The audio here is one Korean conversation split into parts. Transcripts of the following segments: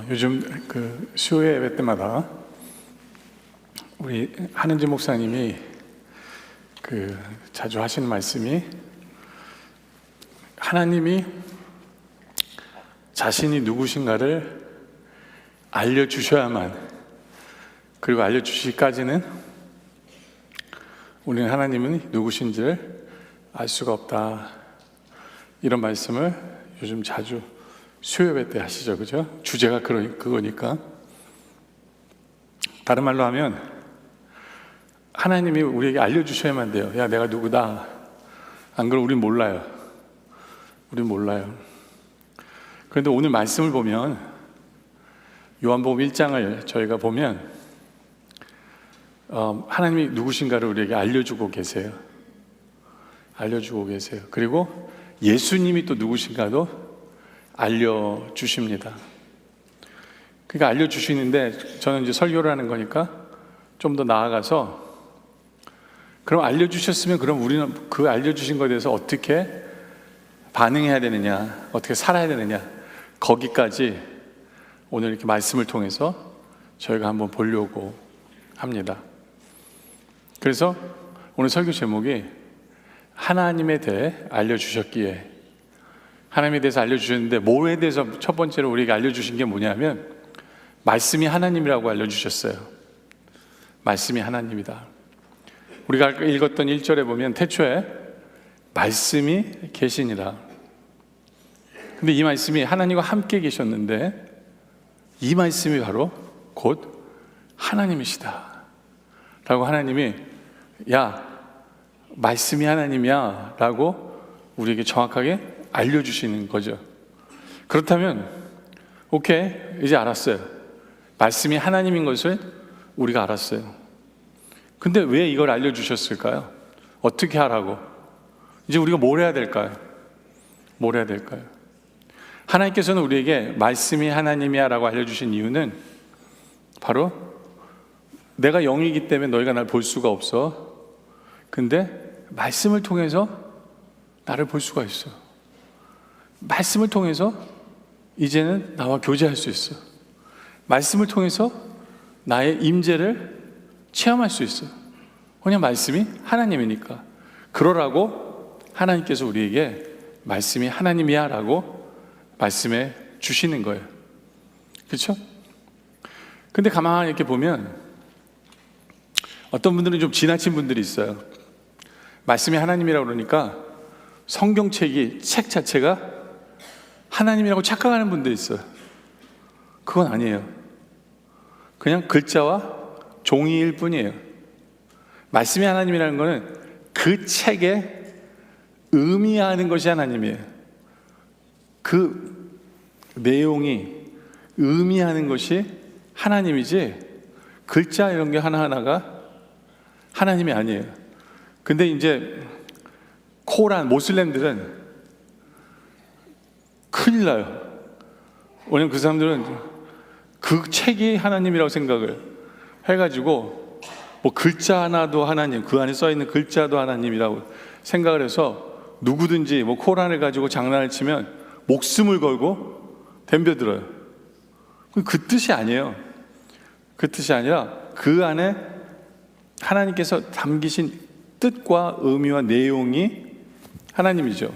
요즘 그 수요 예배 때마다 우리 한은지 목사님이 자주 하시는 말씀이, 하나님이 자신이 누구신가를 알려주셔야만, 그리고 알려주시기까지는 우리는 하나님은 누구신지를 알 수가 없다, 이런 말씀을 요즘 자주 수요 예배 때 하시죠, 그죠? 주제가 그거니까. 다른 말로 하면 하나님이 우리에게 알려주셔야만 돼요. 야, 내가 누구다. 안 그러면 우린 몰라요. 그런데 오늘 말씀을 보면, 요한복음 1장을 저희가 보면 하나님이 누구신가를 우리에게 알려주고 계세요. 그리고 예수님이 또 누구신가도 알려주십니다. 그러니까 알려주시는데, 저는 이제 설교를 하는 거니까 좀 더 나아가서, 그럼 알려주셨으면 그럼 우리는 그 알려주신 것에 대해서 어떻게 반응해야 되느냐, 어떻게 살아야 되느냐, 거기까지 오늘 이렇게 말씀을 통해서 저희가 한번 보려고 합니다. 그래서 오늘 설교 제목이 하나님에 대해 알려주셨기에, 하나님에 대해서 알려주셨는데, 뭐에 대해서 첫 번째로 우리에게 알려주신 게 뭐냐면 말씀이 하나님이라고 알려주셨어요. 말씀이 하나님이다. 우리가 읽었던 1절에 보면 태초에 말씀이 계시니라. 근데 이 말씀이 하나님과 함께 계셨는데, 이 말씀이 바로 곧 하나님이시다 라고 하나님이, 야, 말씀이 하나님이야 라고 우리에게 정확하게 알려주시는 거죠. 그렇다면 오케이, 이제 알았어요. 말씀이 하나님인 것을 우리가 알았어요. 근데 왜 이걸 알려주셨을까요? 어떻게 하라고? 이제 우리가 뭘 해야 될까요? 하나님께서는 우리에게 말씀이 하나님이야 라고 알려주신 이유는 바로, 내가 영이기 때문에 너희가 날 볼 수가 없어. 근데 말씀을 통해서 나를 볼 수가 있어. 말씀을 통해서 이제는 나와 교제할 수 있어. 말씀을 통해서 나의 임재를 체험할 수 있어. 그냥 말씀이 하나님이니까. 그러라고 하나님께서 우리에게 말씀이 하나님이야 라고 말씀해 주시는 거예요. 그렇죠? 근데 가만히 이렇게 보면 어떤 분들은 좀 지나친 분들이 있어요. 말씀이 하나님이라고 그러니까 성경책이, 책 자체가 하나님이라고 착각하는 분들이 있어요. 그건 아니에요. 그냥 글자와 종이일 뿐이에요. 말씀이 하나님이라는 것은 그 책에 의미하는 것이 하나님이에요. 그 내용이 의미하는 것이 하나님이지, 글자 이런 게 하나하나가 하나님이 아니에요. 근데 이제 코란 모슬렘들은 큰일 나요. 왜냐면 그 사람들은 그 책이 하나님이라고 생각을 해가지고, 뭐 글자 하나도 하나님, 그 안에 써있는 글자도 하나님이라고 생각을 해서 누구든지 뭐 코란을 가지고 장난을 치면 목숨을 걸고 덤벼들어요. 그 뜻이 아니에요. 그 뜻이 아니라 그 안에 하나님께서 담기신 뜻과 의미와 내용이 하나님이죠.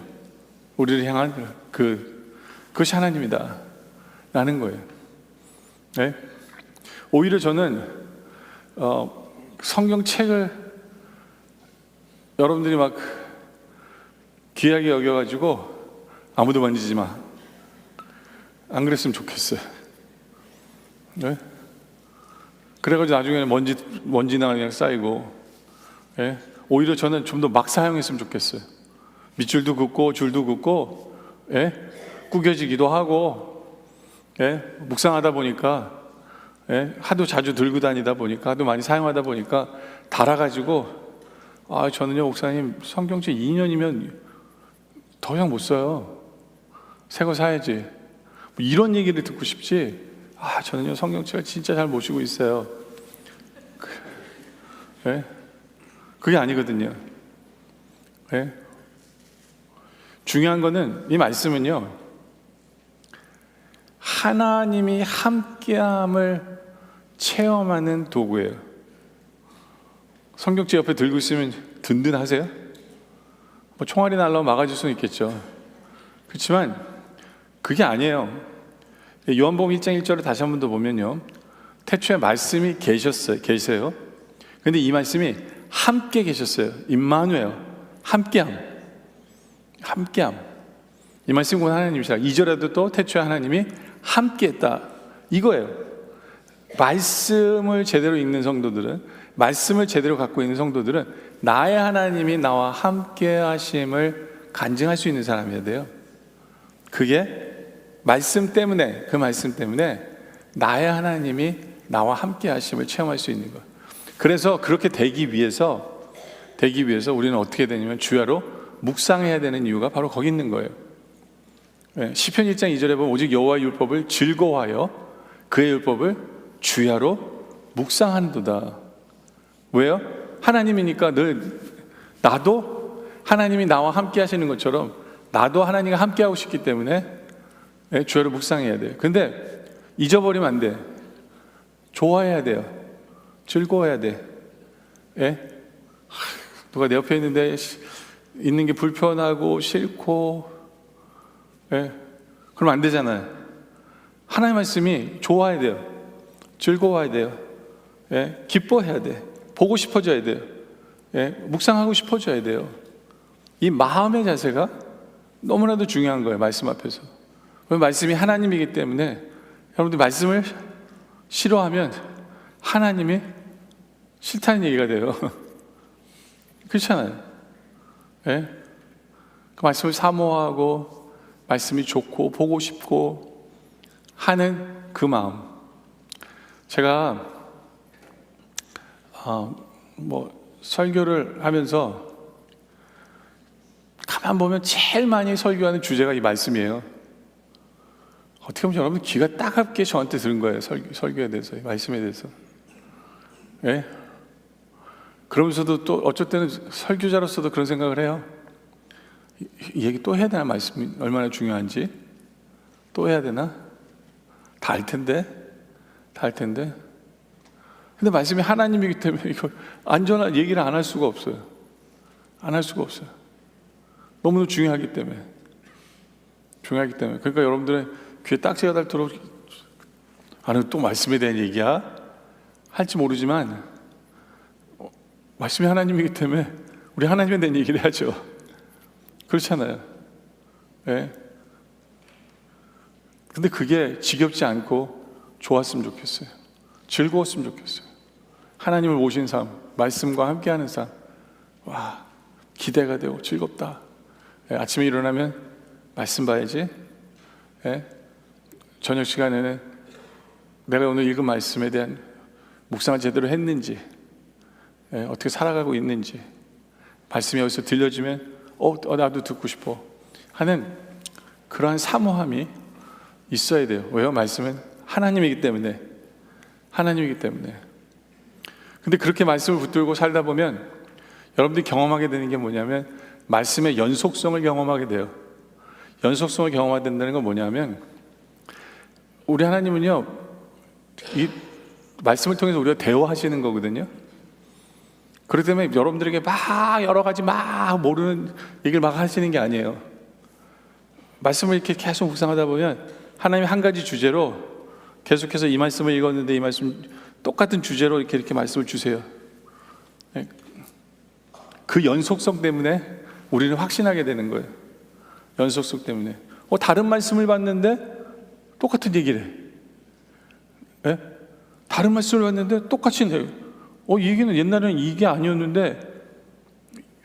우리를 향한 그것이 하나님이다 라는 거예요. 네? 오히려 저는 성경책을 여러분들이 막 귀하게 여겨가지고 아무도 만지지 마, 안 그랬으면 좋겠어요. 네? 그래가지고 나중에는 먼지나 그냥 쌓이고, 네? 오히려 저는 좀 더 막 사용했으면 좋겠어요. 밑줄도 긋고 줄도 긋고, 예? 구겨지기도 하고, 예? 묵상하다 보니까, 예? 하도 자주 들고 다니다 보니까, 하도 많이 사용하다 보니까 달아가지고, 저는요 목사님 성경책 2년이면 더 이상 못 써요. 새 거 사야지. 뭐 이런 얘기를 듣고 싶지, 저는요 성경책을 진짜 잘 모시고 있어요. 예? 그게 아니거든요. 예? 중요한 거는, 이 말씀은요 하나님이 함께함을 체험하는 도구예요. 성경책 옆에 들고 있으면 든든하세요? 뭐 총알이 날라오면 막아줄 수는 있겠죠. 그렇지만 그게 아니에요. 요한복음 1장 1절을 다시 한 번 더 보면요, 태초에 말씀이 계세요. 근데 이 말씀이 함께 계셨어요. 임마누엘, 함께함. 이 말씀이 곧 하나님이시라. 2절에도 또 태초에 하나님이 함께했다, 이거예요. 말씀을 제대로 읽는 성도들은, 말씀을 제대로 갖고 있는 성도들은 나의 하나님이 나와 함께 하심을 간증할 수 있는 사람이어야 돼요. 그게 말씀 때문에, 그 말씀 때문에 나의 하나님이 나와 함께 하심을 체험할 수 있는 거예요. 그래서 그렇게 되기 위해서 우리는 어떻게 되냐면 주야로 묵상해야 되는 이유가 바로 거기 있는 거예요. 시편 1장 2절에 보면 오직 여호와의 율법을 즐거워하여 그의 율법을 주야로 묵상한도다. 왜요? 하나님이니까 나도 하나님이 나와 함께 하시는 것처럼 나도 하나님과 함께 하고 싶기 때문에 주야로 묵상해야 돼요. 근데 잊어버리면 안 돼. 좋아해야 돼요. 즐거워야 돼. 누가 내 옆에 있는데 있는 게 불편하고 싫고, 그럼 안 되잖아요. 하나님의 말씀이 좋아야 돼요. 즐거워야 돼요. 기뻐해야 돼. 보고 싶어져야 돼요. 묵상하고 싶어져야 돼요. 이 마음의 자세가 너무나도 중요한 거예요. 말씀 앞에서. 말씀이 하나님이기 때문에 여러분들 말씀을 싫어하면 하나님이 싫다는 얘기가 돼요. 그렇잖아요. 그 말씀을 사모하고 말씀이 좋고 보고 싶고 하는 그 마음. 제가 설교를 하면서 가만 보면 제일 많이 설교하는 주제가 이 말씀이에요. 어떻게 보면 여러분 귀가 따갑게 저한테 들은 거예요. 설교에 대해서, 말씀에 대해서. 그러면서도 또 어쩔 때는 설교자로서도 그런 생각을 해요. 이 얘기 또 해야 되나? 말씀이 얼마나 중요한지 또 해야 되나? 다 알 텐데. 근데 말씀이 하나님이기 때문에 이걸 안전한 얘기를 안 할 수가 없어요. 너무나 중요하기 때문에. 그러니까 여러분들의 귀에 딱지가 닳도록 또 말씀에 대한 얘기야? 할지 모르지만 말씀이 하나님이기 때문에 우리 하나님에 대한 얘기를 해야죠. 그렇잖아요. 근데 그게 지겹지 않고 좋았으면 좋겠어요. 즐거웠으면 좋겠어요. 하나님을 모신 삶, 말씀과 함께하는 삶, 기대가 되고 즐겁다. 아침에 일어나면 말씀 봐야지. 저녁 시간에는 내가 오늘 읽은 말씀에 대한 묵상을 제대로 했는지, 어떻게 살아가고 있는지, 말씀이 어디서 들려지면 나도 듣고 싶어 하는 그러한 사모함이 있어야 돼요. 왜요? 말씀은 하나님이기 때문에. 근데 그렇게 말씀을 붙들고 살다 보면 여러분들이 경험하게 되는 게 뭐냐면 말씀의 연속성을 경험하게 돼요. 연속성을 경험하게 된다는 건 뭐냐면 우리 하나님은요, 이 말씀을 통해서 우리가 대화하시는 거거든요. 그렇기 때문에 여러분들에게 막 여러 가지 막 모르는 얘기를 막 하시는 게 아니에요. 말씀을 이렇게 계속 묵상하다 보면 하나님이 한 가지 주제로 계속해서 이 말씀을 읽었는데 이 말씀 똑같은 주제로 이렇게 말씀을 주세요. 그 연속성 때문에 우리는 확신하게 되는 거예요. 연속성 때문에. 다른 말씀을 봤는데 똑같은 얘기를 해. 다른 말씀을 봤는데 똑같이 해요. 이 얘기는 옛날에는 이게 아니었는데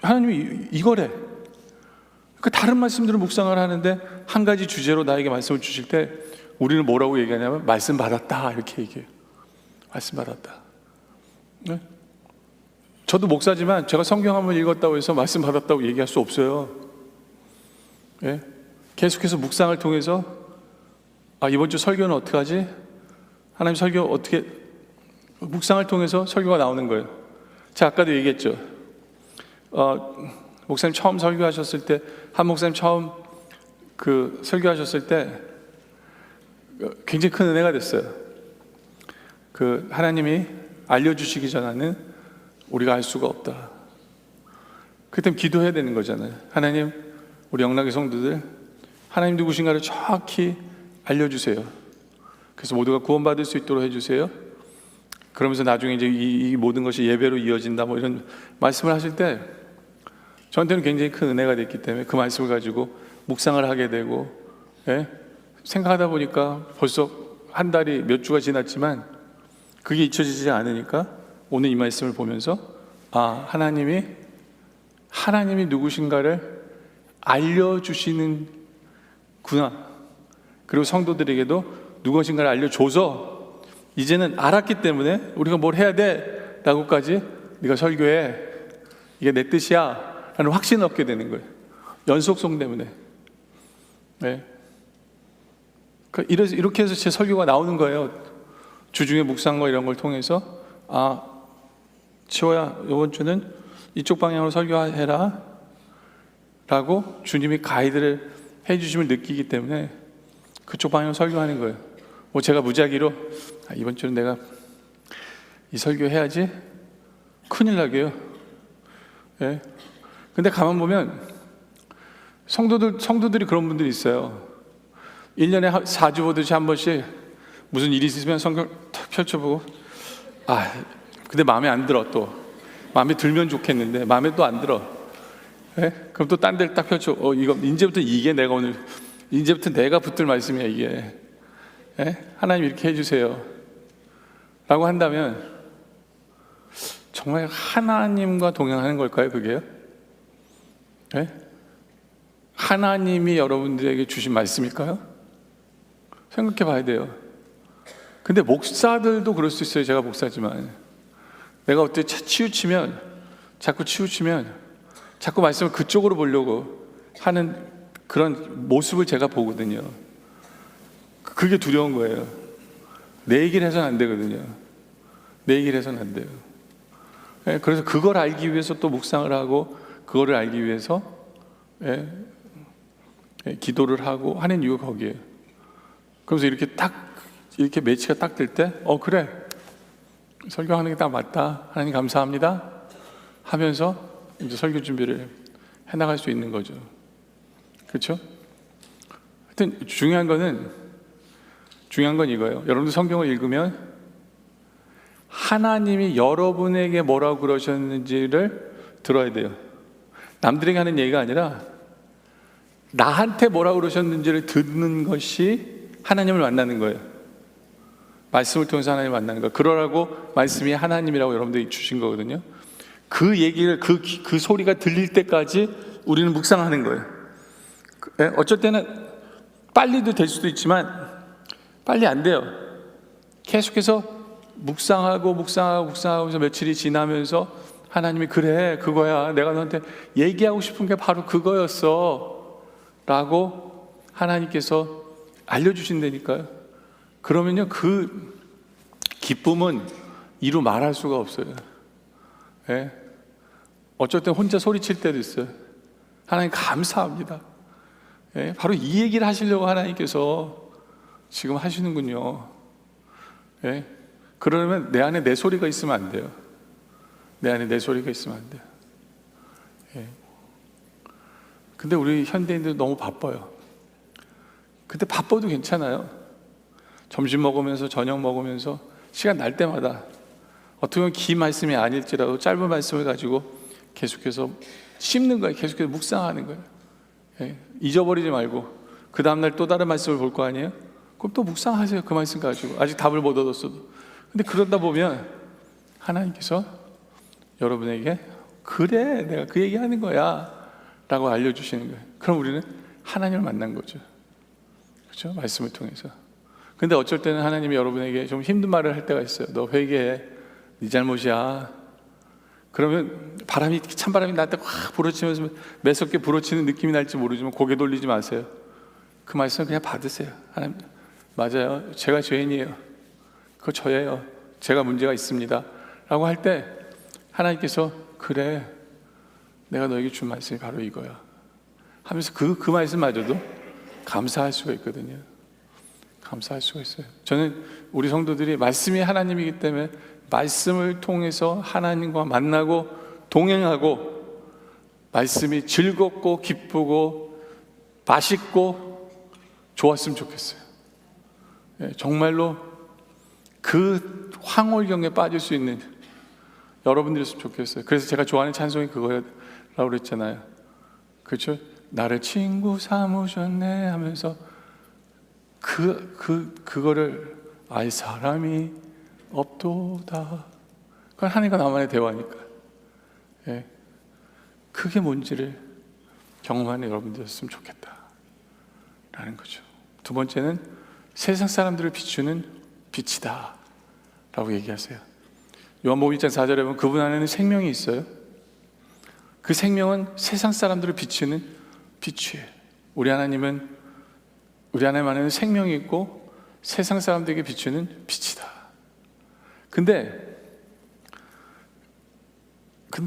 하나님이 이거래. 그 다른 말씀들을 묵상을 하는데 한 가지 주제로 나에게 말씀을 주실 때 우리는 뭐라고 얘기하냐면 말씀 받았다, 이렇게 얘기해요. 말씀 받았다. 저도 목사지만 제가 성경 한번 읽었다고 해서 말씀 받았다고 얘기할 수 없어요. 계속해서 묵상을 통해서 이번 주 설교는 어떻게 하지? 하나님 설교 어떻게, 묵상을 통해서 설교가 나오는 거예요. 제가 아까도 얘기했죠. 목사님 처음 설교하셨을 때, 한 목사님 처음 설교하셨을 때 굉장히 큰 은혜가 됐어요. 그 하나님이 알려주시기 전에는 우리가 알 수가 없다. 그때 기도해야 되는 거잖아요. 하나님, 우리 영락의 성도들 하나님 누구신가를 정확히 알려주세요. 그래서 모두가 구원받을 수 있도록 해주세요. 그러면서 나중에 이제 이 모든 것이 예배로 이어진다 뭐 이런 말씀을 하실 때 저한테는 굉장히 큰 은혜가 됐기 때문에 그 말씀을 가지고 묵상을 하게 되고, 예? 생각하다 보니까 벌써 한 달이 몇 주가 지났지만 그게 잊혀지지 않으니까 오늘 이 말씀을 보면서 하나님이 누구신가를 알려주시는구나. 그리고 성도들에게도 누구신가를 알려줘서 이제는 알았기 때문에 우리가 뭘 해야 돼 라고까지 네가 설교해, 이게 내 뜻이야 라는 확신을 얻게 되는 거예요. 연속성 때문에. 네. 이렇게 해서 제 설교가 나오는 거예요. 주중에 묵상과 이런 걸 통해서 지호야 이번 주는 이쪽 방향으로 설교해라 라고 주님이 가이드를 해주심을 느끼기 때문에 그쪽 방향으로 설교하는 거예요. 뭐 제가 무작위로 이번 주는 내가 이 설교 해야지 큰일 나게요. 예. 근데 가만 보면 성도들이 그런 분들이 있어요. 1년에 4주 보듯이 한 번씩 무슨 일이 있으면 성경 탁 펼쳐보고 근데 마음에 안 들어. 또 마음에 들면 좋겠는데 마음에 또 안 들어. 예? 그럼 또 딴 데를 딱 펼쳐. 이거 이제부터 이게 내가 오늘 이제부터 내가 붙들 말씀이야 이게. 예? 하나님 이렇게 해주세요 라고 한다면 정말 하나님과 동행하는 걸까요 그게요? 예? 하나님이 여러분들에게 주신 말씀일까요? 생각해 봐야 돼요. 근데 목사들도 그럴 수 있어요. 제가 목사지만 내가 어떻게 자꾸 치우치면 자꾸 말씀을 그쪽으로 보려고 하는 그런 모습을 제가 보거든요. 그게 두려운 거예요. 내 얘기를 해서는 안 되거든요. 내 얘기를 해서는 안 돼요. 그래서 그걸 알기 위해서 또 묵상을 하고 그거를 알기 위해서 기도를 하고 하는 이유가 거기에요. 그래서 이렇게 매치가 딱 될 때 그래 설교하는 게 딱 맞다, 하나님 감사합니다 하면서 이제 설교 준비를 해나갈 수 있는 거죠. 그렇죠? 하여튼 중요한 건 이거예요. 여러분들 성경을 읽으면 하나님이 여러분에게 뭐라고 그러셨는지를 들어야 돼요. 남들에게 하는 얘기가 아니라 나한테 뭐라고 그러셨는지를 듣는 것이 하나님을 만나는 거예요. 말씀을 통해서 하나님을 만나는 거예요. 그러라고 말씀이 하나님이라고 여러분들이 주신 거거든요. 그 얘기를 그 소리가 들릴 때까지 우리는 묵상하는 거예요. 어쩔 때는 빨리도 될 수도 있지만 빨리 안 돼요. 계속해서 묵상하고 해서 며칠이 지나면서 하나님이 그래 그거야 내가 너한테 얘기하고 싶은 게 바로 그거였어 라고 하나님께서 알려주신다니까요. 그러면요 그 기쁨은 이루 말할 수가 없어요. 예? 어쩔 때 혼자 소리칠 때도 있어요. 하나님 감사합니다. 예? 바로 이 얘기를 하시려고 하나님께서 지금 하시는군요. 예? 그러면 내 안에 내 소리가 있으면 안 돼요. 내 안에 내 소리가 있으면 안 돼요. 예. 근데 우리 현대인들 너무 바빠요. 근데 바빠도 괜찮아요. 점심 먹으면서 저녁 먹으면서 시간 날 때마다 어떻게 보면 긴 말씀이 아닐지라도 짧은 말씀을 가지고 계속해서 씹는 거예요. 계속해서 묵상하는 거예요. 예. 잊어버리지 말고 그 다음날 또 다른 말씀을 볼 거 아니에요? 그럼 또 묵상하세요. 그 말씀 가지고 아직 답을 못 얻었어도. 근데 그러다 보면 하나님께서 여러분에게 그래 내가 그 얘기하는 거야 라고 알려주시는 거예요. 그럼 우리는 하나님을 만난 거죠. 그렇죠? 말씀을 통해서. 근데 어쩔 때는 하나님이 여러분에게 좀 힘든 말을 할 때가 있어요. 너 회개해. 네 잘못이야. 그러면 찬바람이 나한테 확 불어치면서 매섭게 불어치는 느낌이 날지 모르지만 고개 돌리지 마세요. 그 말씀 그냥 받으세요. 하나님 맞아요. 제가 죄인이에요. 그거 저예요. 제가 문제가 있습니다. 라고 할 때 하나님께서 그래 내가 너에게 준 말씀이 바로 이거야 하면서 그 말씀마저도 감사할 수가 있거든요. 감사할 수가 있어요. 저는 우리 성도들이 말씀이 하나님이기 때문에 말씀을 통해서 하나님과 만나고 동행하고 말씀이 즐겁고 기쁘고 맛있고 좋았으면 좋겠어요. 정말로 그 황홀경에 빠질 수 있는 여러분들이었으면 좋겠어요. 그래서 제가 좋아하는 찬송이 그거라고 그랬잖아요. 그렇죠? 나를 친구 삼으셨네 하면서 그거를 알 사람이 없도다. 그건 하나님과 나만의 대화니까. 그게 뭔지를 경험하는 여러분들이었으면 좋겠다라는 거죠. 두 번째는 세상 사람들을 비추는 빛이다 라고 얘기하세요. 요한복음 1장 4절에 보면 그분 안에는 생명이 있어요. 그 생명은 세상 사람들을 비추는 빛이에요. 우리 하나님 안에는 생명이 있고 세상 사람들에게 비추는 빛이다. 근데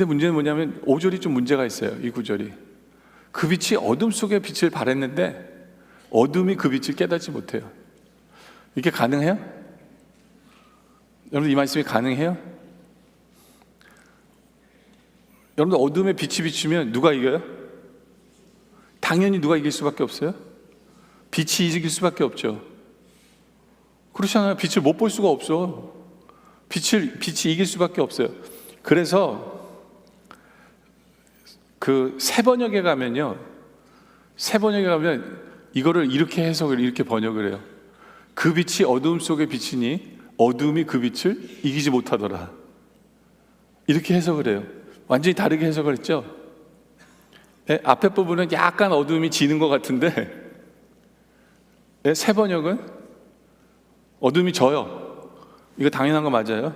문제는 뭐냐면 5절이 좀 문제가 있어요. 이 구절이. 그 빛이 어둠 속에 빛을 발했는데 어둠이 그 빛을 깨닫지 못해요. 이게 가능해요? 여러분 이 말씀이 가능해요? 여러분들 어둠에 빛이 비추면 누가 이겨요? 당연히 누가 이길 수밖에 없어요? 빛이 이길 수밖에 없죠. 그렇잖아요. 빛을 못 볼 수가 없어. 빛이 이길 수밖에 없어요. 그래서 그 새번역에 가면 이거를 이렇게 해석을 이렇게 번역을 해요. 그 빛이 어둠 속에 비치니 어둠이 그 빛을 이기지 못하더라. 이렇게 해석을 해요. 완전히 다르게 해석을 했죠. 앞에 부분은 약간 어둠이 지는 것 같은데 새번역은 어둠이 져요. 이거 당연한 거 맞아요.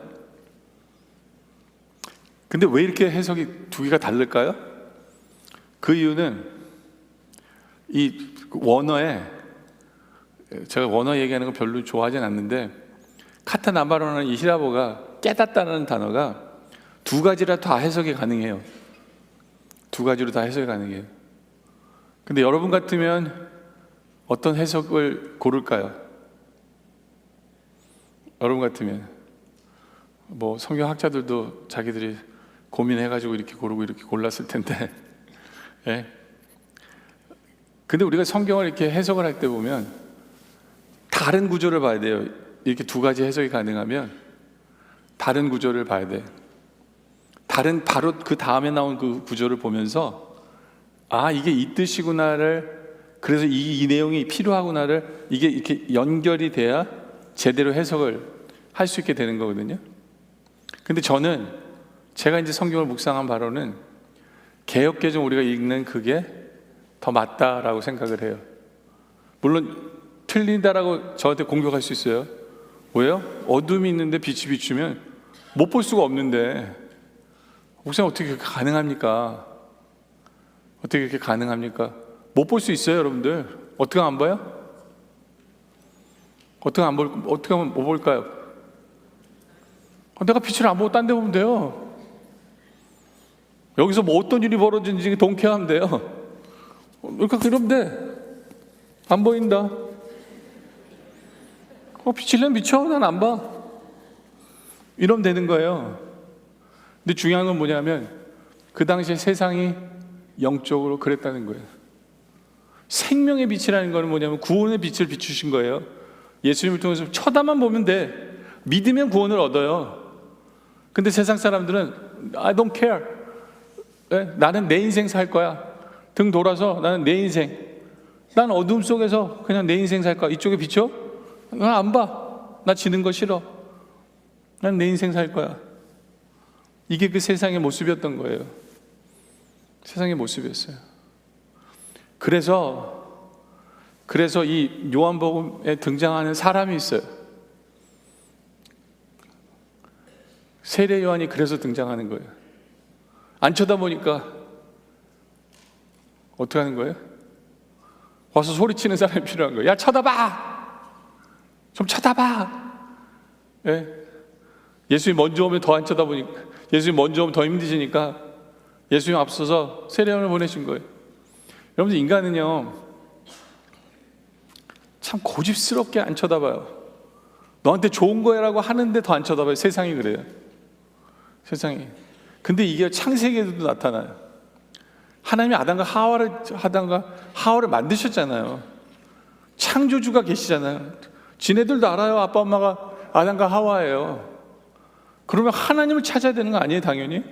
근데 왜 이렇게 해석이 두 개가 다를까요? 그 이유는 이 원어에, 제가 원어 얘기하는 거 별로 좋아하진 않는데 카타나바로는 이 히라보가 깨닫다는 단어가 두 가지라 다 해석이 가능해요. 두 가지로 다 해석이 가능해요. 근데 여러분 같으면 어떤 해석을 고를까요? 여러분 같으면 뭐 성경학자들도 자기들이 고민해가지고 이렇게 고르고 이렇게 골랐을 텐데 근데 우리가 성경을 이렇게 해석을 할 때 보면 다른 구조를 봐야 돼요. 이렇게 두 가지 해석이 가능하면 다른 구조를 봐야 돼. 바로 그 다음에 나온 그 구조를 보면서 이게 이 뜻이구나를, 그래서 이 내용이 필요하구나를 이게 이렇게 연결이 돼야 제대로 해석을 할 수 있게 되는 거거든요. 근데 제가 이제 성경을 묵상한 바로는 개역개정 우리가 읽는 그게 더 맞다라고 생각을 해요. 물론 틀린다라고 저한테 공격할 수 있어요. 왜요? 어둠이 있는데 빛이 비추면 못 볼 수가 없는데 목사님 어떻게 그렇게 가능합니까? 어떻게 그렇게 가능합니까? 못 볼 수 있어요, 여러분들. 어떻게 안 봐요? 어떻게 하면 못 볼까요? 내가 빛을 안 보고 딴 데 보면 돼요. 여기서 뭐 어떤 일이 벌어지는지 동케하면 돼요. 그러니까 그러면 돼. 안 보인다. 비치려면 비춰. 난 안 봐. 이러면 되는 거예요. 근데 중요한 건 뭐냐면 그 당시에 세상이 영적으로 그랬다는 거예요. 생명의 빛이라는 거는 뭐냐면 구원의 빛을 비추신 거예요. 예수님을 통해서 쳐다만 보면 돼. 믿으면 구원을 얻어요. 근데 세상 사람들은 I don't care. 나는 내 인생 살 거야. 등 돌아서 나는 내 인생. 난 어둠 속에서 그냥 내 인생 살 거야. 이쪽에 비춰? 난 안 봐. 나 지는 거 싫어. 난 내 인생 살 거야. 이게 그 세상의 모습이었던 거예요. 세상의 모습이었어요. 그래서 이 요한복음에 등장하는 사람이 있어요. 세례 요한이 그래서 등장하는 거예요. 안 쳐다보니까 어떻게 하는 거예요? 와서 소리치는 사람이 필요한 거예요. 야, 쳐다봐! 좀 쳐다봐! 예수님 먼저 오면 더 안 쳐다보니까, 예수님 먼저 오면 더 힘드시니까 예수님 앞서서 세례 요한을 보내신 거예요. 여러분들, 인간은요 참 고집스럽게 안 쳐다봐요. 너한테 좋은 거야라고 하는데 더 안 쳐다봐요. 세상이 그래요. 세상이. 근데 이게 창세기에도 나타나요. 하나님이 아담과 하와를 만드셨잖아요. 창조주가 계시잖아요. 지네들도 알아요. 아빠 엄마가 아담과 하와예요. 그러면 하나님을 찾아야 되는 거 아니에요, 당연히?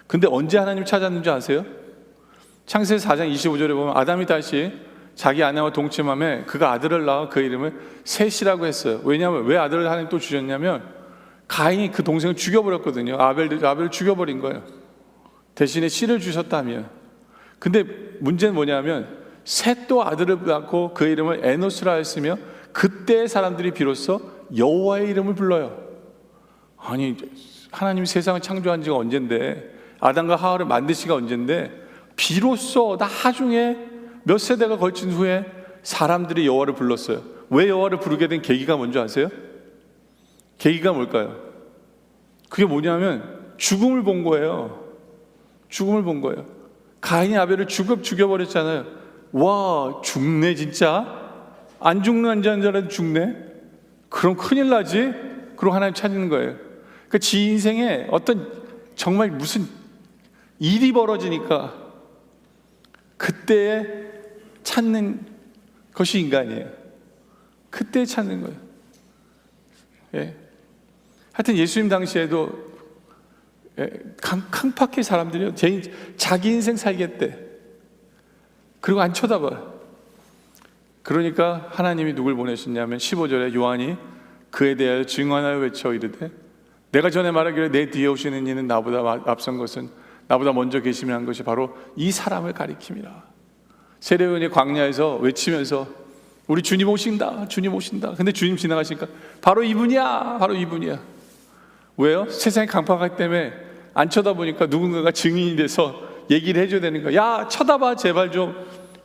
근데 언제 하나님을 찾았는지 아세요? 창세기 4장 25절에 보면 아담이 다시 자기 아내와 동침함에 그가 아들을 낳아 그 이름을 셋이라고 했어요. 왜냐하면 왜 아들을 하나님 또 주셨냐면 가인이 그 동생을 죽여버렸거든요. 아벨을 죽여버린 거예요. 대신에 씨를 주셨다며. 근데 문제는 뭐냐면 셋도 아들을 낳고 그 이름을 에노스라 했으며 그때 사람들이 비로소 여호와의 이름을 불러요. 아니, 하나님이 세상을 창조한 지가 언젠데, 아담과 하와를 만드시가 언젠데, 비로소 나중에 몇 세대가 걸친 후에 사람들이 여호와를 불렀어요. 왜 여호와를 부르게 된 계기가 뭔지 아세요? 계기가 뭘까요? 그게 뭐냐면 죽음을 본 거예요. 죽음을 본 거예요. 가인이 아벨을 죽여버렸잖아요. 와, 죽네 진짜. 안 죽는 자라도 죽네. 그럼 큰일 나지. 그러고 하나님 찾는 거예요. 그러니까 지 인생에 어떤 정말 무슨 일이 벌어지니까 그때에 찾는 것이 인간이에요. 그때에 찾는 거예요. 예. 하여튼 예수님 당시에도 강팍해 사람들이요. 자기 인생 살겠대. 그리고 안 쳐다봐요. 그러니까 하나님이 누굴 보내셨냐면 15절에 요한이 그에 대하여 증언하여 외쳐 이르되 내가 전에 말하기를 내 뒤에 오시는 이는 나보다 앞선 것은 나보다 먼저 계시며 한 것이 바로 이 사람을 가리킴이라. 세례요한이 광야에서 외치면서 우리 주님 오신다, 주님 오신다. 근데 주님 지나가시니까 바로 이분이야, 바로 이분이야. 왜요? 세상이 강팍하기 때문에 안 쳐다보니까 누군가가 증인이 돼서 얘기를 해줘야 되는 거야. 야, 쳐다봐 제발 좀.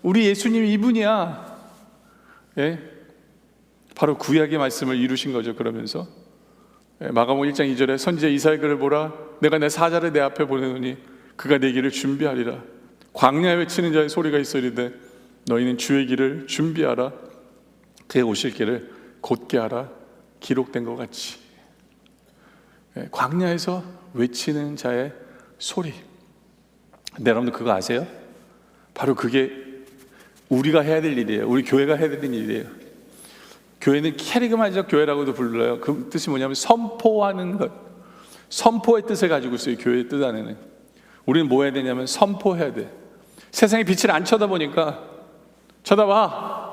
우리 예수님 이분이야. 예? 바로 구약의 말씀을 이루신 거죠. 그러면서 마가복음 1장 2절에 선지자 이사야 글을 보라 내가 내 사자를 내 앞에 보내노니 그가 내 길을 준비하리라. 광야에 외치는 자의 소리가 있으리되 너희는 주의 길을 준비하라. 그의 오실 길을 곧게 하라. 기록된 것 같이. 광야에서 외치는 자의 소리. 근데 여러분들 그거 아세요? 바로 그게 우리가 해야 될 일이에요. 우리 교회가 해야 될 일이에요. 교회는 캐리그마적 교회라고도 불러요. 그 뜻이 뭐냐면 선포하는 것. 선포의 뜻을 가지고 있어요. 교회의 뜻 안에는. 우리는 뭐 해야 되냐면 선포해야 돼. 세상의 빛을 안 쳐다보니까 쳐다봐.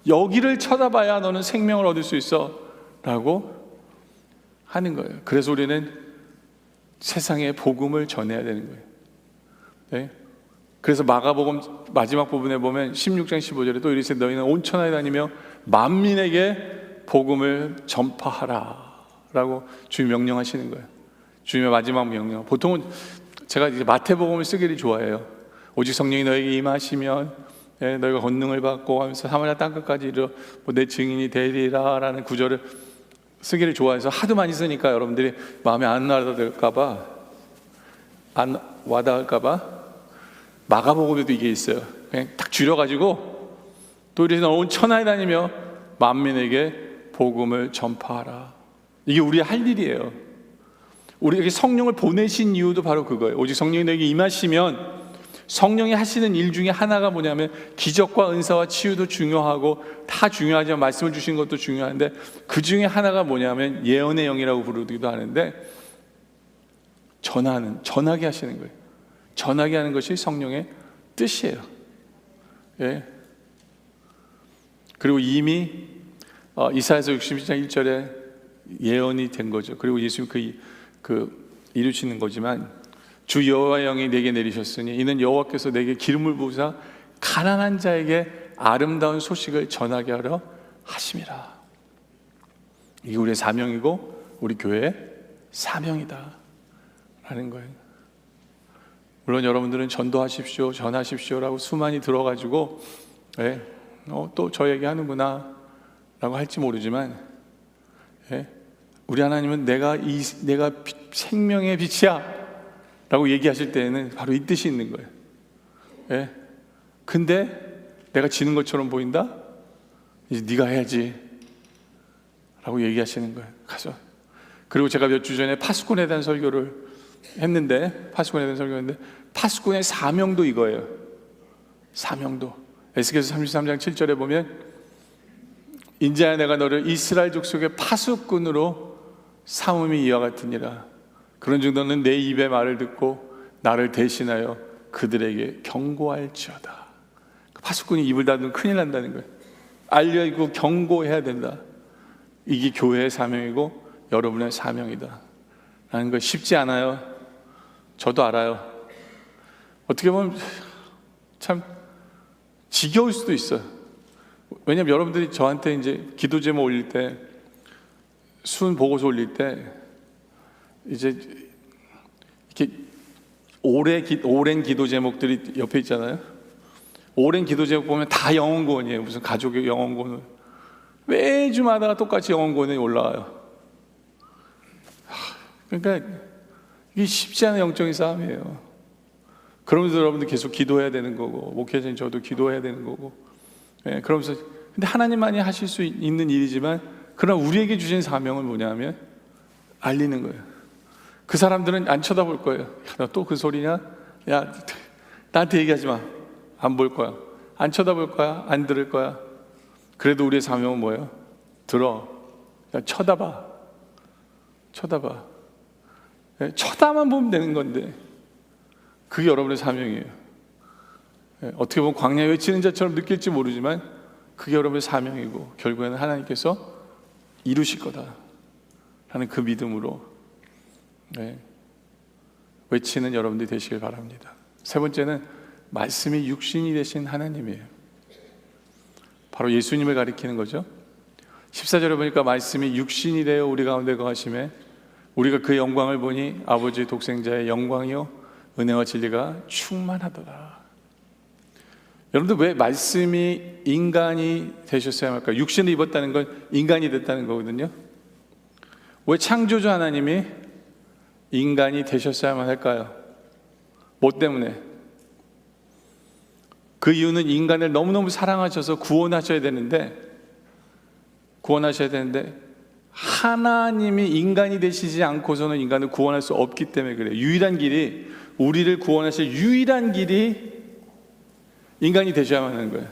여기를 쳐다봐야 너는 생명을 얻을 수 있어 라고 하는 거예요. 그래서 우리는 세상에 복음을 전해야 되는 거예요. 네? 그래서 마가복음 마지막 부분에 보면 16장 15절에 또 이르시되 너희는 온 천하에 다니며 만민에게 복음을 전파하라 라고 주님 명령하시는 거예요. 주님의 마지막 명령. 보통은 제가 이제 마태복음을 쓰기를 좋아해요. 오직 성령이 너에게 임하시면 너희가 권능을 받고 하면서 사마리아 땅끝까지 이르러 내 증인이 되리라 라는 구절을 쓰기를 좋아해서 하도 많이 쓰니까 여러분들이 마음에 안 와닿을까봐 마가복음에도 이게 있어요. 그냥 딱 줄여가지고 또 이래서 온 천하에 다니며 만민에게 복음을 전파하라. 이게 우리의 할 일이에요. 우리에게 성령을 보내신 이유도 바로 그거예요. 오직 성령이 너에게 임하시면 성령이 하시는 일 중에 하나가 뭐냐면 기적과 은사와 치유도 중요하고 다 중요하지만 말씀을 주신 것도 중요한데 그 중에 하나가 뭐냐면 예언의 영이라고 부르기도 하는데 전하게 하시는 거예요. 전하게 하는 것이 성령의 뜻이에요. 예. 그리고 이미 이사야서 61장 1절에 예언이 된 거죠. 그리고 예수님 이루시는 거지만 주 여호와의 영이 내게 내리셨으니 이는 여호와께서 내게 기름을 부으사 가난한 자에게 아름다운 소식을 전하게 하려 하심이라. 이게 우리의 사명이고 우리 교회의 사명이다 라는 거예요. 물론 여러분들은 전도하십시오, 전하십시오라고 수많이 들어가지고 또 저 얘기하는구나 라고 할지 모르지만 우리 하나님은 내가 생명의 빛이야 라고 얘기하실 때에는 바로 이 뜻이 있는 거예요. 근데 내가 지는 것처럼 보인다? 이제 네가 해야지 라고 얘기하시는 거예요. 가서. 그리고 제가 몇 주 전에 파수꾼에 대한 설교를 했는데, 파수꾼의 사명도 이거예요. 사명도. 에스겔서 33장 7절에 보면, 인자야 내가 너를 이스라엘 족속의 파수꾼으로 삼음이 이와 같으니라. 그런 정도는 내 입의 말을 듣고 나를 대신하여 그들에게 경고할지어다. 파수꾼이 입을 닫으면 큰일 난다는 거예요. 알려주고 경고해야 된다. 이게 교회의 사명이고 여러분의 사명이다 라는 거 쉽지 않아요. 저도 알아요. 어떻게 보면 참 지겨울 수도 있어요. 왜냐면 여러분들이 저한테 이제 기도 제목 올릴 때, 수은 보고서 올릴 때 이제 이렇게 오랜 기도 제목들이 옆에 있잖아요. 오랜 기도 제목 보면 다 영혼구원이에요. 무슨 가족의 영혼구원, 매주마다 똑같이 영혼구원이 올라와요. 그러니까 이게 쉽지 않은 영적인 싸움이에요. 그러면서 여러분들 계속 기도해야 되는 거고, 목회자인 저도 기도해야 되는 거고, 그러면서 근데 하나님만이 하실 수 있는 일이지만, 그러나 우리에게 주신 사명은 뭐냐면 알리는 거예요. 그 사람들은 안 쳐다볼 거예요. 너 또 그 소리냐? 야, 나한테 얘기하지 마. 안 볼 거야. 안 쳐다볼 거야. 안 들을 거야. 그래도 우리의 사명은 뭐예요? 들어. 쳐다봐. 쳐다만 보면 되는 건데, 그게 여러분의 사명이에요. 어떻게 보면 광야에 외치는 자처럼 느낄지 모르지만 그게 여러분의 사명이고, 결국에는 하나님께서 이루실 거다 라는 그 믿음으로 외치는 여러분들이 되시길 바랍니다. 세 번째는 말씀이 육신이 되신 하나님이에요. 바로 예수님을 가리키는 거죠. 14절에 보니까 말씀이 육신이 되어 우리 가운데 거하심에 우리가 그 영광을 보니 아버지 독생자의 영광이요 은혜와 진리가 충만하더라. 여러분들, 왜 말씀이 인간이 되셨어야 할까요? 육신을 입었다는 건 인간이 됐다는 거거든요. 왜 창조주 하나님이 인간이 되셨어야만 할까요? 뭐 때문에? 그 이유는 인간을 너무너무 사랑하셔서 구원하셔야 되는데 하나님이 인간이 되시지 않고서는 인간을 구원할 수 없기 때문에 그래요. 유일한 길이, 우리를 구원하실 유일한 길이 인간이 되셔야만 하는 거예요.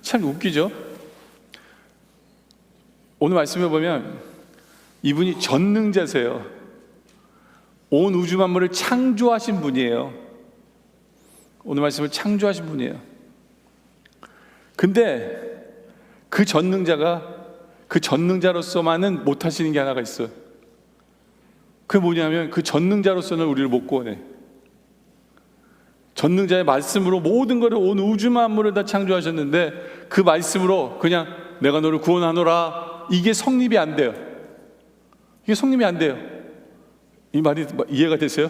참 웃기죠? 오늘 말씀해 보면 이분이 전능자세요. 온 우주 만물을 창조하신 분이에요. 오늘 말씀을 창조하신 분이에요. 근데 그 전능자로서만은 못 하시는 게 하나가 있어요. 그게 뭐냐면, 그 전능자로서는 우리를 못 구원해. 전능자의 말씀으로 모든 것을, 온 우주 만물을 다 창조하셨는데 그 말씀으로 그냥 내가 너를 구원하노라, 이게 성립이 안 돼요. 이게 성립이 안 돼요. 이 말이 이해가 되세요?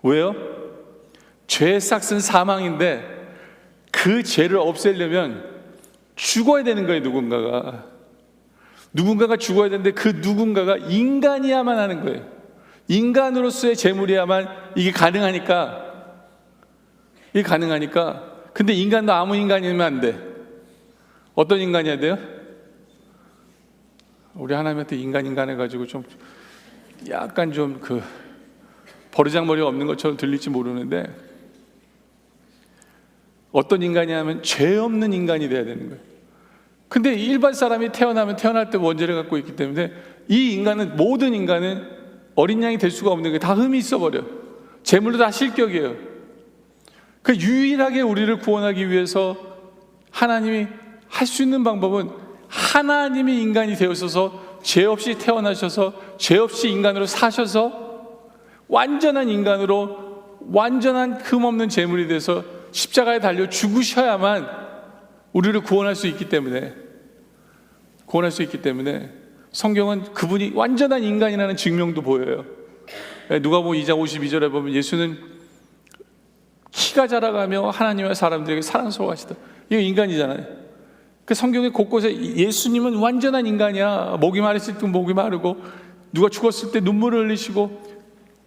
왜요? 죄의 삭은 사망인데 그 죄를 없애려면 죽어야 되는 거예요. 누군가가 죽어야 되는데 그 누군가가 인간이야만 하는 거예요. 인간으로서의 재물이야만 이게 가능하니까. 근데 인간도 아무 인간이면 안 돼. 어떤 인간이어야 돼요? 우리 하나님한테 인간 해가지고 좀 약간 좀 그 버르장머리가 없는 것처럼 들릴지 모르는데, 어떤 인간이냐면 죄 없는 인간이 돼야 되는 거예요. 근데 일반 사람이 태어날 때 원죄를 갖고 있기 때문에 이 인간은, 모든 인간은 어린 양이 될 수가 없는 게 다 흠이 있어버려. 재물도 다 실격이에요. 그 유일하게 우리를 구원하기 위해서 하나님이 할 수 있는 방법은, 하나님이 인간이 되어서 죄 없이 태어나셔서 죄 없이 인간으로 사셔서 완전한 인간으로, 완전한 흠없는 재물이 돼서 십자가에 달려 죽으셔야만 우리를 구원할 수 있기 때문에 성경은 그분이 완전한 인간이라는 증명도 보여요. 누가복음 2장 52절에 보면 예수는 키가 자라가며 하나님과 사람들에게 사랑스러워하시다. 이거 인간이잖아요. 그 성경의 곳곳에 예수님은 완전한 인간이야. 목이 마르실 때 목이 마르고, 누가 죽었을 때 눈물을 흘리시고,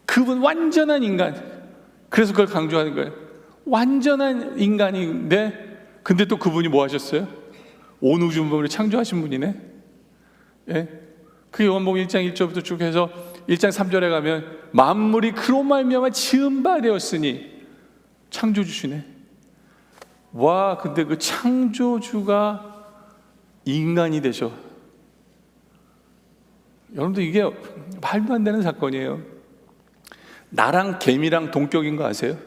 그분 완전한 인간. 그래서 그걸 강조하는 거예요. 완전한 인간인데, 근데 또 그분이 뭐 하셨어요? 온 우주 만물을 창조하신 분이네. 예? 그 요한복음 1장 1절부터 쭉 해서 1장 3절에 가면 만물이 그로 말미암아 지은 바 되었으니 창조주시네. 와, 근데 그 창조주가 인간이 되셔. 여러분들 이게 말도 안 되는 사건이에요. 나랑 개미랑 동격인 거 아세요?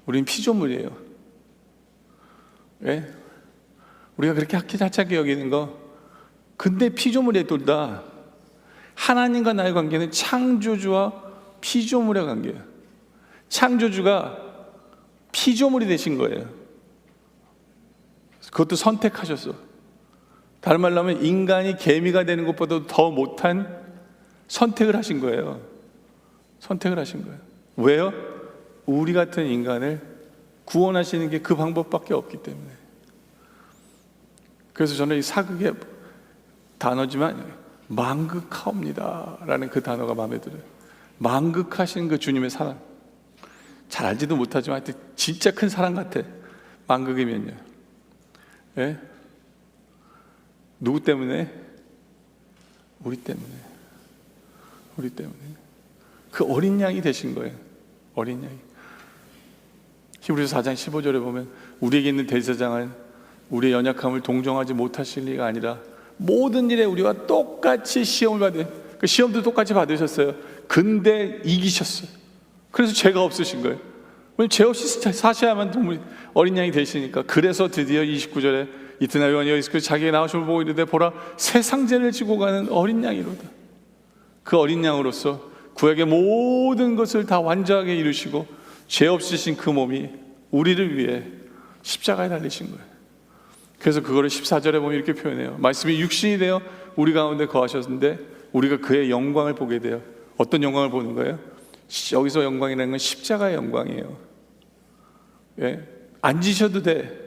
우리는 피조물이에요. 예? 우리가 그렇게 하찮게 여기는 거. 근데 피조물에 둘 다 하나님과 나의 관계는 창조주와 피조물의 관계예요. 창조주가 피조물이 되신 거예요. 그것도 선택하셨어. 다른 말로 하면 인간이 개미가 되는 것보다 더 못한 선택을 하신 거예요. 선택을 하신 거예요. 왜요? 우리 같은 인간을 구원하시는 게 그 방법밖에 없기 때문에. 그래서 저는 이 사극의 단어지만 만극하옵니다 라는 그 단어가 마음에 들어요. 만극하신 그 주님의 사랑, 잘 알지도 못하지만 하여튼 진짜 큰 사랑 같아. 만극이면요. 예? 누구 때문에? 우리 때문에. 우리 때문에. 그 어린 양이 되신 거예요. 어린 양이. 히브리서 4장 15절에 보면 우리에게 있는 대제사장은 우리의 연약함을 동정하지 못하실 리가 아니라 모든 일에 우리와 똑같이 시험을 받으, 그 시험도 똑같이 받으셨어요. 근데 이기셨어요. 그래서 죄가 없으신 거예요. 왜냐면 죄 없이 사셔야만 동물 어린 양이 되시니까. 그래서 드디어 29절에 이튿날 요한이 여기서 자기의 나오심을 보고 이르되 보라 세상 죄를 지고 가는 어린 양이로다. 그 어린 양으로서 구약의 모든 것을 다 완전하게 이루시고 죄 없으신 그 몸이 우리를 위해 십자가에 달리신 거예요. 그래서 그거를 14절에 보면 이렇게 표현해요. 말씀이 육신이 되어 우리 가운데 거하셨는데 우리가 그의 영광을 보게 돼요. 어떤 영광을 보는 거예요? 여기서 영광이라는 건 십자가의 영광이에요. 예? 앉으셔도 돼.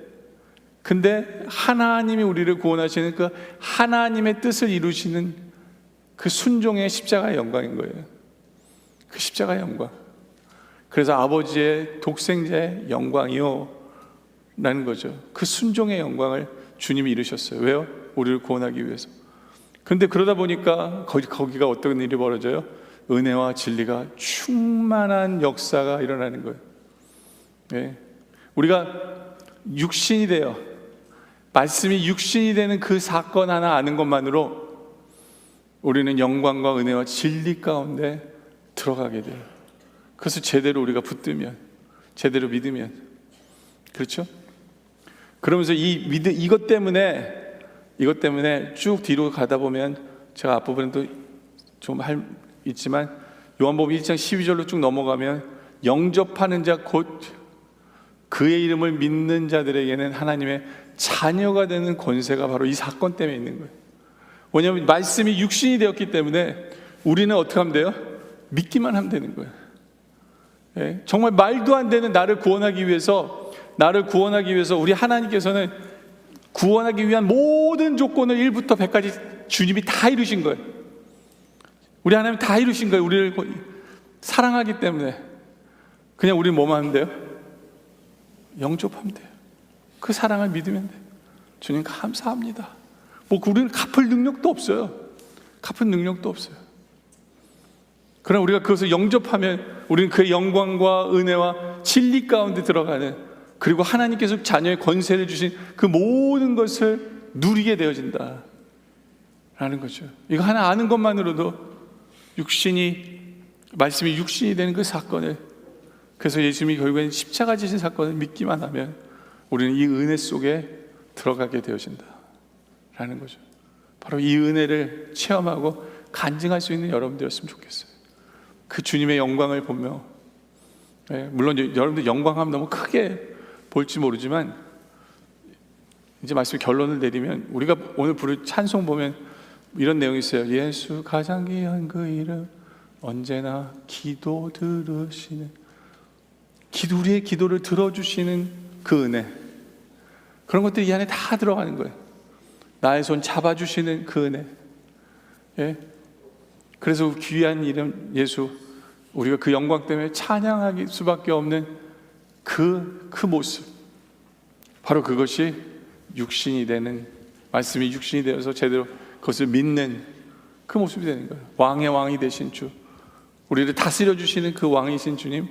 근데 하나님이 우리를 구원하시는 그 하나님의 뜻을 이루시는 그 순종의 십자가의 영광인 거예요. 그 십자가의 영광. 그래서 아버지의 독생자의 영광이요 라는 거죠. 그 순종의 영광을 주님이 이루셨어요. 왜요? 우리를 구원하기 위해서. 근데 그러다 보니까 거기가 어떤 일이 벌어져요? 은혜와 진리가 충만한 역사가 일어나는 거예요. 예. 우리가 육신이 되어 말씀이 육신이 되는 그 사건 하나 아는 것만으로 우리는 영광과 은혜와 진리 가운데 들어가게 돼요. 그래서 제대로 우리가 붙들면, 제대로 믿으면, 그렇죠? 그러면서 이것 때문에 쭉 뒤로 가다 보면 제가 앞부분도 좀 있지만 요한복음 1장 12절로 쭉 넘어가면 영접하는 자 곧 그의 이름을 믿는 자들에게는 하나님의 자녀가 되는 권세가 바로 이 사건 때문에 있는 거예요. 왜냐하면 말씀이 육신이 되었기 때문에 우리는 어떻게 하면 돼요? 믿기만 하면 되는 거예요. 예? 정말 말도 안 되는 나를 구원하기 위해서 우리 하나님께서는 구원하기 위한 모든 조건을 1부터 100까지 주님이 다 이루신 거예요. 우리 하나님 다 이루신 거예요. 우리를 사랑하기 때문에 그냥 우리 뭐만 하면 돼요? 영접하면 돼요. 그 사랑을 믿으면 돼요. 주님 감사합니다. 뭐 우리는 갚을 능력도 없어요. 갚을 능력도 없어요. 그러나 우리가 그것을 영접하면 우리는 그의 영광과 은혜와 진리 가운데 들어가는, 그리고 하나님께서 자녀의 권세를 주신 그 모든 것을 누리게 되어진다 라는 거죠. 이거 하나 아는 것만으로도 말씀이 육신이 되는 그 사건을, 그래서 예수님이 결국엔 십자가 지신 사건을 믿기만 하면 우리는 이 은혜 속에 들어가게 되어진다 라는 거죠. 바로 이 은혜를 체험하고 간증할 수 있는 여러분들이었으면 좋겠어요. 그 주님의 영광을 보며, 물론 여러분들 영광하면 너무 크게 볼지 모르지만 이제 말씀 결론을 내리면 우리가 오늘 부를 찬송 보면 이런 내용이 있어요. 예수 가장 귀한 그 이름 언제나 기도 들으시는, 우리의 기도를 들어주시는 그 은혜, 그런 것들이 이 안에 다 들어가는 거예요. 나의 손 잡아주시는 그 은혜. 예? 그래서 귀한 이름 예수, 우리가 그 영광 때문에 찬양할 수밖에 없는 그 모습, 바로 그것이 육신이 되는 말씀이 육신이 되어서 제대로 그것을 믿는 그 모습이 되는 거예요. 왕의 왕이 되신 주, 우리를 다스려 주시는 그 왕이신 주님,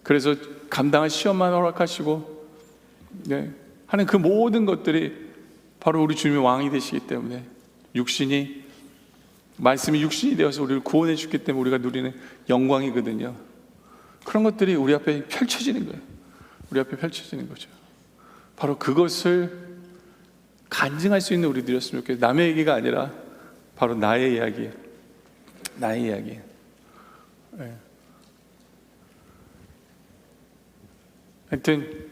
그래서 감당할 시험만 허락하시고 하는 그 모든 것들이 바로 우리 주님의 왕이 되시기 때문에 말씀이 육신이 되어서 우리를 구원해 주기 때문에 우리가 누리는 영광이거든요. 그런 것들이 우리 앞에 펼쳐지는 거예요. 우리 앞에 펼쳐지는 거죠. 바로 그것을 간증할 수 있는 우리들이었으면 좋겠어요. 남의 얘기가 아니라 바로 나의 이야기. 하여튼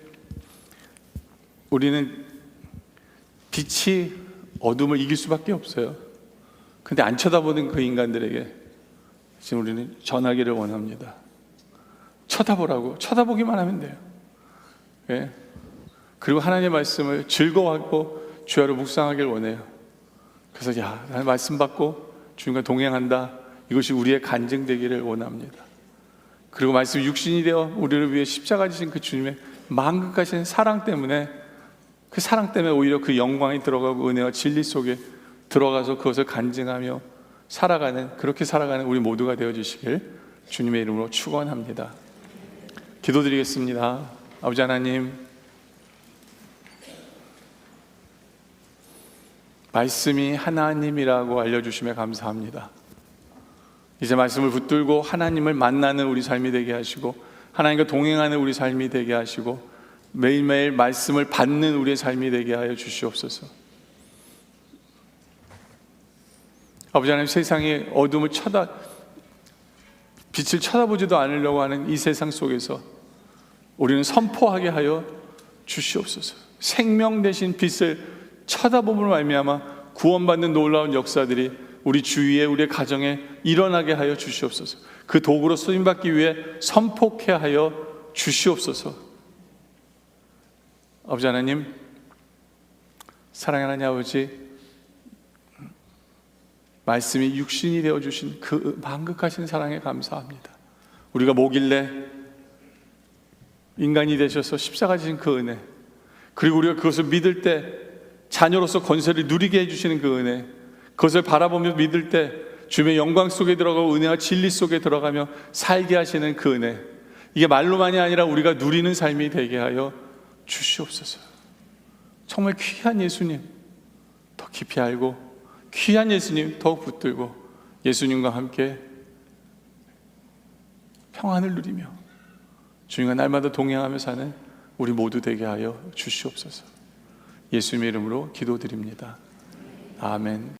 우리는 빛이 어둠을 이길 수밖에 없어요. 근데 안 쳐다보는 그 인간들에게 지금 우리는 전하기를 원합니다. 쳐다보기만 하면 돼요. 그리고 하나님의 말씀을 즐거워하고 주야로 묵상하길 원해요. 그래서 나는 말씀 받고 주님과 동행한다, 이것이 우리의 간증되기를 원합니다. 그리고 말씀이 육신이 되어 우리를 위해 십자가 지신 그 주님의 만극하신 사랑 때문에, 그 사랑 때문에 오히려 그 영광이 들어가고 은혜와 진리 속에 들어가서 그것을 간증하며 그렇게 살아가는 우리 모두가 되어주시길 주님의 이름으로 축원합니다. 기도드리겠습니다. 아버지 하나님, 말씀이 하나님이라고 알려주심에 감사합니다. 이제 말씀을 붙들고 하나님을 만나는 우리 삶이 되게 하시고, 하나님과 동행하는 우리 삶이 되게 하시고, 매일매일 말씀을 받는 우리의 삶이 되게 하여 주시옵소서. 아버지 하나님, 세상의 어둠을 빛을 쳐다보지도 않으려고 하는 이 세상 속에서 우리는 선포하게 하여 주시옵소서. 생명 대신 빛을 쳐다봄으로 말미암아 구원받는 놀라운 역사들이 우리 주위에, 우리의 가정에 일어나게 하여 주시옵소서. 그 도구로 쓰임받기 위해 선포케 하여 주시옵소서. 아버지 하나님, 사랑하는 하나님 아버지, 말씀이 육신이 되어주신 그 만극하신 사랑에 감사합니다. 우리가 뭐길래 인간이 되셔서 십자가 지신 그 은혜, 그리고 우리가 그것을 믿을 때 자녀로서 권세를 누리게 해주시는 그 은혜, 그것을 바라보며 믿을 때 주님의 영광 속에 들어가고 은혜와 진리 속에 들어가며 살게 하시는 그 은혜, 이게 말로만이 아니라 우리가 누리는 삶이 되게 하여 주시옵소서. 정말 귀한 예수님 더 깊이 알고, 귀한 예수님 더욱 붙들고, 예수님과 함께 평안을 누리며 주님과 날마다 동행하며 사는 우리 모두 되게 하여 주시옵소서. 예수님의 이름으로 기도드립니다. 아멘.